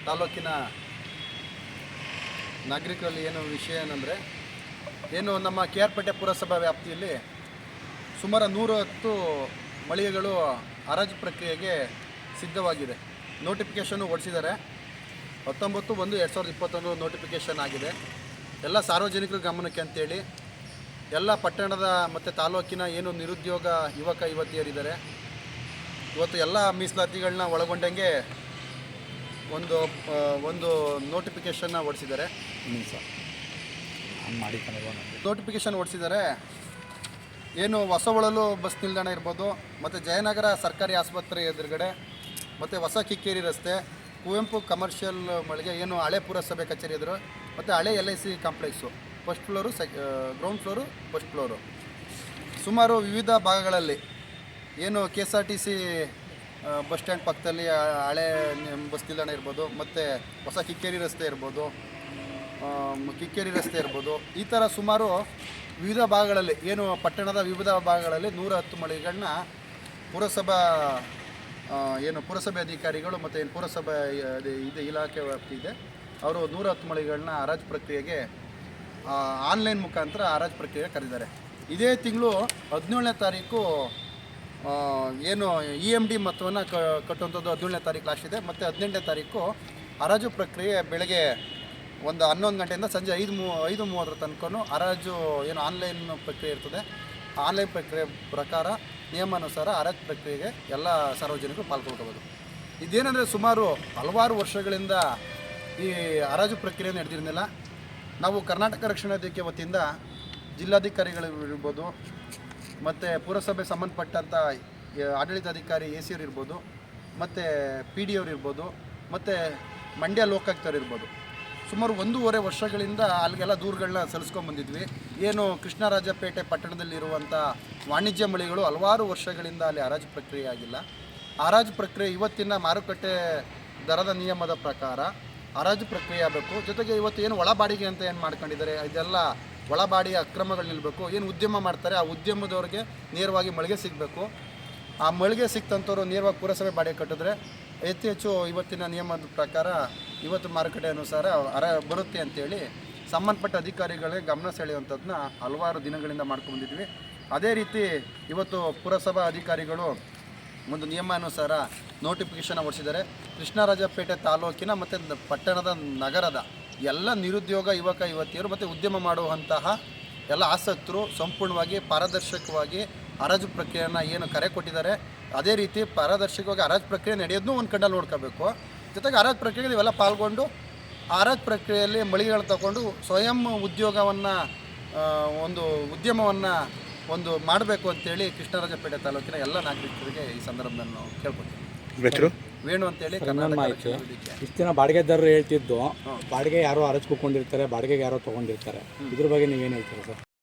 ತಾಲೂಕಿನ ನಾಗರಿಕರಲ್ಲಿ ವಿಷಯ ಏನಂದರೆ ನಮ್ಮ KR ಪೇಟೆ ಪುರಸಭಾ ವ್ಯಾಪ್ತಿಯಲ್ಲಿ ಸುಮಾರು 110 ಮಳಿಗೆಗಳು ಹರಾಜು ಪ್ರಕ್ರಿಯೆಗೆ ಸಿದ್ಧವಾಗಿದೆ. ನೋಟಿಫಿಕೇಷನ್ನು ಹೊರಡಿಸಿದ್ದಾರೆ. 19/1/2021 ನೋಟಿಫಿಕೇಷನ್ ಆಗಿದೆ. ಎಲ್ಲ ಸಾರ್ವಜನಿಕರ ಗಮನಕ್ಕೆ ಅಂತೇಳಿ ಎಲ್ಲ ಪಟ್ಟಣದ ಮತ್ತು ತಾಲೂಕಿನ ನಿರುದ್ಯೋಗ ಯುವಕ ಯುವತಿಯರಿದ್ದಾರೆ, ಇವತ್ತು ಎಲ್ಲ ಮೀಸಲಾತಿಗಳನ್ನ ಒಳಗೊಂಡಂಗೆ ಒಂದು ನೋಟಿಫಿಕೇಷನ್ನ ಹೊರಡಿಸಿದ್ದಾರೆ. ನೋಟಿಫಿಕೇಷನ್ ಹೊರಡಿಸಿದ್ದಾರೆ. ಹೊಸಹೊಳಲು ಬಸ್ ನಿಲ್ದಾಣ ಇರ್ಬೋದು, ಮತ್ತು ಜಯನಗರ ಸರ್ಕಾರಿ ಆಸ್ಪತ್ರೆ ಎದುರುಗಡೆ, ಮತ್ತು ಹೊಸ ಕಿಕ್ಕೇರಿ ರಸ್ತೆ, ಕುವೆಂಪು ಕಮರ್ಷಿಯಲ್ ಮಳಿಗೆ, ಹಳೆ ಪುರಸಭೆ ಕಚೇರಿ ಎದುರು, ಮತ್ತು ಹಳೆ LIC complex, first floor, ground floor, first floor, ಸುಮಾರು ವಿವಿಧ ಭಾಗಗಳಲ್ಲಿ KSRTC ಬಸ್ ಸ್ಟ್ಯಾಂಡ್ ಪಕ್ಕದಲ್ಲಿ ಹಳೆ ಬಸ್ ನಿಲ್ದಾಣ ಇರ್ಬೋದು, ಮತ್ತು ಹೊಸ ಕಿಕ್ಕೇರಿ ರಸ್ತೆ ಇರ್ಬೋದು, ಈ ಥರ ಸುಮಾರು ವಿವಿಧ ಭಾಗಗಳಲ್ಲಿ ಪಟ್ಟಣದ ವಿವಿಧ ಭಾಗಗಳಲ್ಲಿ 110 ಮಳಿಗೆಗಳನ್ನ ಪುರಸಭಾ ಪುರಸಭೆ ಅಧಿಕಾರಿಗಳು ಮತ್ತು ಪುರಸಭೆ ಇಲಾಖೆ ವ್ಯಾಪ್ತಿ ಇದೆ, ಅವರು 110 ಮಳಿಗೆಗಳನ್ನ ಹರಾಜು ಪ್ರಕ್ರಿಯೆಗೆ ಆನ್ಲೈನ್ ಮುಖಾಂತರ ಹರಾಜು ಪ್ರಕ್ರಿಯೆ ಕರೆದಿದ್ದಾರೆ. ಇದೇ ತಿಂಗಳು 17ನೇ ತಾರೀಕು EMD ಮೊತ್ತವನ್ನು ಕಟ್ಟುವಂಥದ್ದು 17ನೇ ತಾರೀಕು ಲಾಸ್ಟ್ ಇದೆ. ಮತ್ತು 18ನೇ ತಾರೀಕು ಹರಾಜು ಪ್ರಕ್ರಿಯೆ ಬೆಳಗ್ಗೆ 11 ಗಂಟೆಯಿಂದ ಸಂಜೆ 5:30 ತನಕ ಹರಾಜು ಆನ್ಲೈನ್ ಪ್ರಕ್ರಿಯೆ ಇರ್ತದೆ. ಆನ್ಲೈನ್ ಪ್ರಕ್ರಿಯೆ ಪ್ರಕಾರ ನಿಯಮಾನುಸಾರ ಹರಾಜು ಪ್ರಕ್ರಿಯೆಗೆ ಎಲ್ಲ ಸಾರ್ವಜನಿಕರು ಪಾಲ್ಗೊಳ್ಕೋಬೋದು. ಇದೇನೆಂದರೆ ಸುಮಾರು ಹಲವಾರು ವರ್ಷಗಳಿಂದ ಈ ಹರಾಜು ಪ್ರಕ್ರಿಯೆ ನಡೆದಿರಲಿಲ್ಲ. ನಾವು ಕರ್ನಾಟಕ ರಕ್ಷಣಾ ವೇದಿಕೆ ವತಿಯಿಂದ ಜಿಲ್ಲಾಧಿಕಾರಿಗಳಿರ್ಬೋದು, ಮತ್ತು ಪುರಸಭೆ ಸಂಬಂಧಪಟ್ಟಂಥ ಆಡಳಿತಾಧಿಕಾರಿ AC ಅವರು ಇರ್ಬೋದು, ಮತ್ತು PD ಅವರು ಇರ್ಬೋದು, ಮತ್ತು ಮಂಡ್ಯ ಲೋಕಾಯುಕ್ತರು ಇರ್ಬೋದು, ಸುಮಾರು 1.5 ವರ್ಷಗಳಿಂದ ಅಲ್ಲಿಗೆಲ್ಲ ದೂರುಗಳನ್ನ ಸಲ್ಲಿಸ್ಕೊಂಡ್ಬಂದಿದ್ವಿ. ಕೃಷ್ಣರಾಜಪೇಟೆ ಪಟ್ಟಣದಲ್ಲಿರುವಂಥ ವಾಣಿಜ್ಯ ಮಳಿಗೆಗಳು ಹಲವಾರು ವರ್ಷಗಳಿಂದ ಅಲ್ಲಿ ಹರಾಜು ಪ್ರಕ್ರಿಯೆ ಆಗಿಲ್ಲ. ಹರಾಜು ಪ್ರಕ್ರಿಯೆ ಇವತ್ತಿನ ಮಾರುಕಟ್ಟೆ ದರದ ನಿಯಮದ ಪ್ರಕಾರ ಹರಾಜು ಪ್ರಕ್ರಿಯೆ ಆಗಬೇಕು. ಜೊತೆಗೆ ಇವತ್ತು ಒಳ ಬಾಡಿಗೆ ಅಂತ ಮಾಡ್ಕೊಂಡಿದ್ದಾರೆ, ಇದೆಲ್ಲ ಒಳಬಾಡಿಗೆ ಅಕ್ರಮಗಳು ನಿಲ್ಲಬೇಕು. ಉದ್ಯಮ ಮಾಡ್ತಾರೆ, ಆ ಉದ್ಯಮದವ್ರಿಗೆ ನೇರವಾಗಿ ಮಳಿಗೆ ಸಿಗಬೇಕು. ಆ ಮಳಿಗೆ ಸಿಕ್ತಂಥವ್ರು ನೇರವಾಗಿ ಪುರಸಭೆ ಬಾಡಿಗೆ ಕಟ್ಟಿದ್ರೆ ಹೆಚ್ಚು ಇವತ್ತಿನ ನಿಯಮದ ಪ್ರಕಾರ ಇವತ್ತು ಮಾರುಕಟ್ಟೆ ಅನುಸಾರ ಬರುತ್ತೆ ಅಂತೇಳಿ ಸಂಬಂಧಪಟ್ಟ ಅಧಿಕಾರಿಗಳಿಗೆ ಗಮನ ಸೆಳೆಯುವಂಥದ್ದನ್ನ ಹಲವಾರು ದಿನಗಳಿಂದ ಮಾಡ್ಕೊಂಡಿದ್ವಿ. ಅದೇ ರೀತಿ ಇವತ್ತು ಪುರಸಭಾ ಅಧಿಕಾರಿಗಳು ಒಂದು ನಿಯಮಾನುಸಾರ ನೋಟಿಫಿಕೇಷನ್ ಹೊರಡಿಸಿದ್ದಾರೆ. ಕೃಷ್ಣರಾಜಪೇಟೆ ತಾಲೂಕಿನ ಮತ್ತು ಪಟ್ಟಣದ ನಗರದ ಎಲ್ಲ ನಿರುದ್ಯೋಗ ಯುವಕ ಯುವತಿಯರು ಮತ್ತು ಉದ್ಯಮ ಮಾಡುವಂತಹ ಎಲ್ಲ ಆಸಕ್ತರು ಸಂಪೂರ್ಣವಾಗಿ ಪಾರದರ್ಶಕವಾಗಿ ಹರಾಜು ಪ್ರಕ್ರಿಯೆಯನ್ನು ಕರೆ ಕೊಟ್ಟಿದ್ದಾರೆ. ಅದೇ ರೀತಿ ಪಾರದರ್ಶಕವಾಗಿ ಹರಾಜು ಪ್ರಕ್ರಿಯೆ ನಡೆಯೋದನ್ನೂ ಒಂದು ಕಣ್ಣಲ್ಲಿ ನೋಡ್ಕೋಬೇಕು. ಜೊತೆಗೆ ಹರಾಜು ಪ್ರಕ್ರಿಯೆಯಲ್ಲಿ ಇವೆಲ್ಲ ಪಾಲ್ಗೊಂಡು ಹರಾಜು ಪ್ರಕ್ರಿಯೆಯಲ್ಲಿ ಮಳಿಗೆಗಳು ತಗೊಂಡು ಸ್ವಯಂ ಉದ್ಯೋಗವನ್ನು ಒಂದು ಉದ್ಯಮವನ್ನು ಮಾಡಬೇಕು ಅಂತೇಳಿ ಕೃಷ್ಣರಾಜಪೇಟೆ ತಾಲೂಕಿನ ಎಲ್ಲ ನಾಗರಿಕರಿಗೆ ಈ ಸಂದರ್ಭದಲ್ಲಿ ನಾವು ಕೇಳ್ಕೊತೀವಿ. ವೇಣು ಅಂತೇಳಿ ಇಷ್ಟು ದಿನ ಬಾಡಿಗೆದಾರರು ಹೇಳ್ತಿದ್ದು ಬಾಡಿಗೆ ಯಾರೋ ಹರಾಜು ಕೂತ್ಕೊಂಡಿರ್ತಾರೆ, ಬಾಡಿಗೆಗೆ ಯಾರೋ ತೊಗೊಂಡಿರ್ತಾರೆ, ಇದ್ರ ಬಗ್ಗೆ ನೀವೇನು ಹೇಳ್ತೀರಾ ಸರ್?